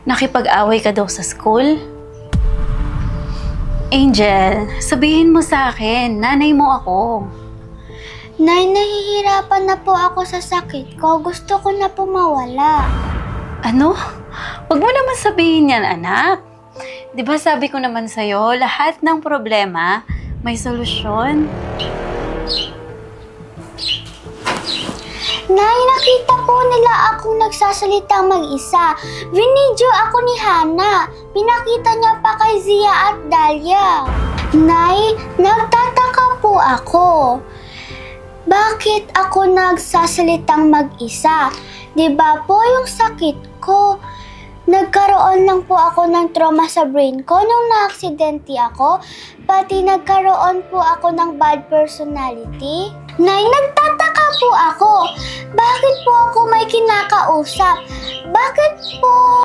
nakipag-away ka daw sa school? Angel, sabihin mo sa akin, nanay mo ako. Nay, nahihirapan na po ako sa sakit ko. Gusto ko na po mawala. Ano? Huwag mo naman sabihin yan, anak. Di ba sabi ko naman sa'yo, lahat ng problema may solusyon. Nay, nakita po nila akong nagsasalita mag-isa. Vinidyo ako ni Hana. Pinakita niya pa kay Zia at Dahlia. Nay, nagtataka po ako. Bakit ako nagsasalitang mag-isa? Diba po yung sakit ko? Nagkaroon lang po ako ng trauma sa brain ko nung na-aksidente ako. Pati nagkaroon po ako ng bad personality. Nay, nagtataka po ako. Bakit po ako may kinakausap? Bakit po